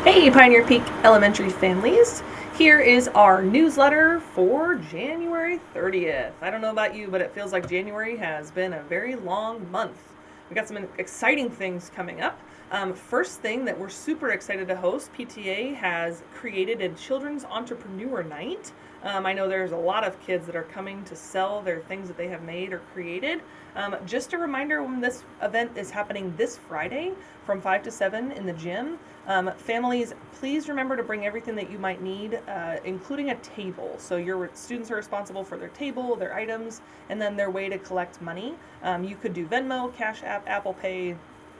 Hey, Pioneer Peak Elementary families. Here is our newsletter for January 30th. I don't know about you, but it feels like January has been a very long month. We got some exciting things coming up. First thing that we're super excited to host, PTA has created a Children's Entrepreneur Night. I know there's a lot of kids that are coming to sell their things that they have made or created. Just a reminder when this event is happening this Friday from 5 to 7 in the gym. Families, please remember to bring everything that you might need, including a table. So your students are responsible for their table, their items, and then their way to collect money. You could do Venmo, Cash App, Apple Pay,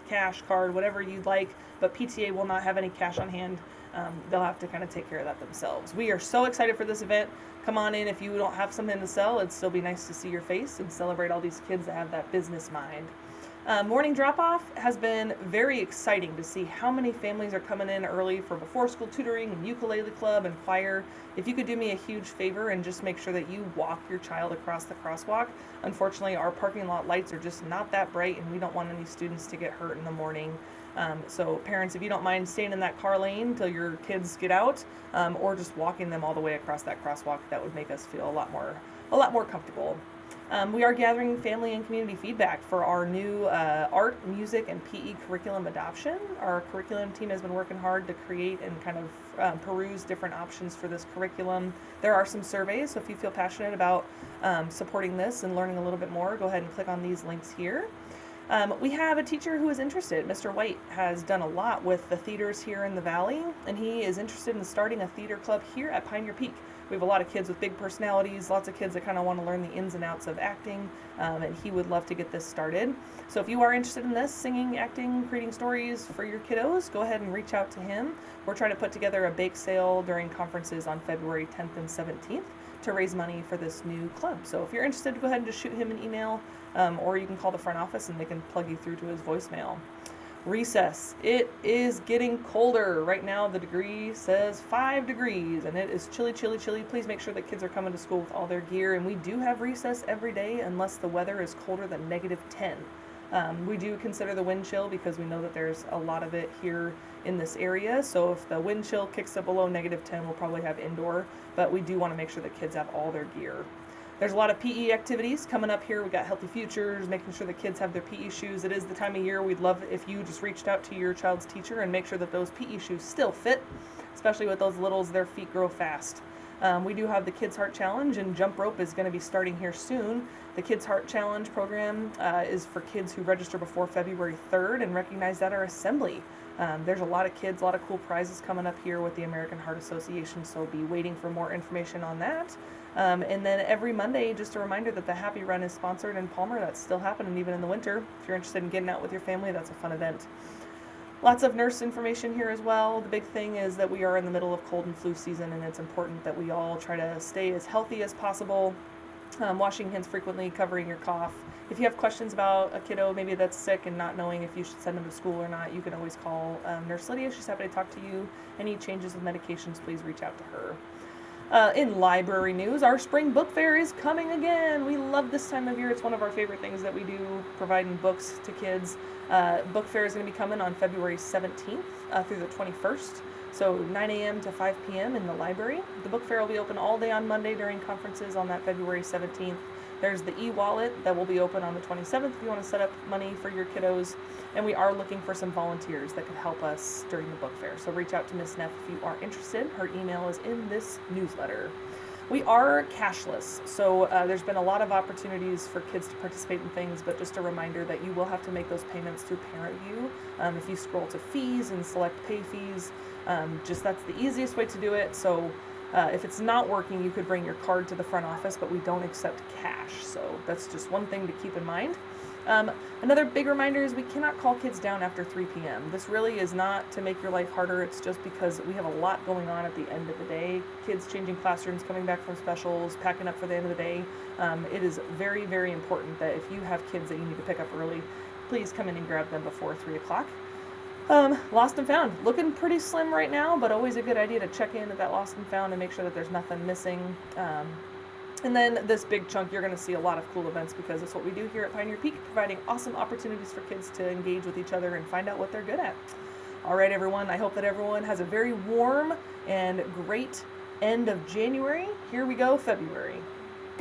cash, card, whatever you'd like, but PTA will not have any cash on hand. They'll have to kind of take care of that themselves. We are so excited for this event. Come on in if you don't have something to sell. It'd still be nice to see your face and celebrate all these kids that have that business mind. Morning drop-off has been very exciting to see how many families are coming in early for before-school tutoring and ukulele club and choir. If you could do me a huge favor and just make sure that you walk your child across the crosswalk. Unfortunately, our parking lot lights are just not that bright, and we don't want any students to get hurt in the morning. So parents, if you don't mind staying in that car lane till your kids get out, or just walking them all the way across that crosswalk, that would make us feel a lot more comfortable. We are gathering family and community feedback for our new art, music, and PE curriculum adoption. Our curriculum team has been working hard to create and kind of peruse different options for this curriculum. There are some surveys, so if you feel passionate about supporting this and learning a little bit more, go ahead and click on these links here. We have a teacher who is interested. Mr. White has done a lot with the theaters here in the Valley, and he is interested in starting a theater club here at Pioneer Peak. We have a lot of kids with big personalities, lots of kids that kind of want to learn the ins and outs of acting, and he would love to get this started. So if you are interested in this, singing, acting, creating stories for your kiddos, go ahead and reach out to him. We're trying to put together a bake sale during conferences on February 10th and 17th to raise money for this new club. So if you're interested, go ahead and just shoot him an email, or you can call the front office and they can plug you through to his voicemail. Recess. It is getting colder. Right now the degree says 5 degrees and it is chilly, chilly, chilly. Please make sure that kids are coming to school with all their gear, and we do have recess every day unless the weather is colder than -10. We do consider the wind chill because we know that there's a lot of it here in this area. So if the wind chill kicks up below -10, we'll probably have indoor, but we do want to make sure that kids have all their gear. There's a lot of PE activities coming up here. We got Healthy Futures, making sure the kids have their PE shoes. It is the time of year. We'd love if you just reached out to your child's teacher and make sure that those PE shoes still fit, especially with those littles, their feet grow fast. We do have the Kids Heart Challenge, and jump rope is going to be starting here soon. The Kids Heart Challenge program is for kids who register before February 3rd and recognize at our assembly. There's a lot of kids, a lot of cool prizes coming up here with the American Heart Association, so be waiting for more information on that. And then every Monday, just a reminder that the Happy Run is sponsored in Palmer. That's still happening even in the winter. If you're interested in getting out with your family, that's a fun event. Lots of nurse information here as well. The big thing is that we are in the middle of cold and flu season, and it's important that we all try to stay as healthy as possible. Washing hands frequently, covering your cough. If you have questions about a kiddo maybe that's sick and not knowing if you should send them to school or not, you can always call Nurse Lydia. She's happy to talk to you. Any changes with medications, please reach out to her. In library news, our spring book fair is coming again. We love this time of year. It's one of our favorite things that we do, providing books to kids. Book fair is going to be coming on February 17th through the 21st. So 9 a.m. to 5 p.m. in the library. The book fair will be open all day on Monday during conferences on that February 17th. There's the e-wallet that will be open on the 27th if you want to set up money for your kiddos. And we are looking for some volunteers that could help us during the book fair. So reach out to Miss Neff if you are interested. Her email is in this newsletter. We are cashless, so there's been a lot of opportunities for kids to participate in things, but just a reminder that you will have to make those payments through ParentVue. If you scroll to fees and select pay fees, just that's the easiest way to do it. So if it's not working, you could bring your card to the front office, but we don't accept cash. So that's just one thing to keep in mind. Another big reminder is we cannot call kids down after 3 p.m. This really is not to make your life harder. It's just because we have a lot going on at the end of the day. Kids changing classrooms, coming back from specials, packing up for the end of the day. It is very, very important that if you have kids that you need to pick up early, please come in and grab them before 3 o'clock. Lost and found. Looking pretty slim right now, but always a good idea to check in at that lost and found and make sure that there's nothing missing. And then this big chunk, you're going to see a lot of cool events because it's what we do here at Pioneer Peak, providing awesome opportunities for kids to engage with each other and find out what they're good at. All right, everyone. I hope that everyone has a very warm and great end of January. Here we go, February.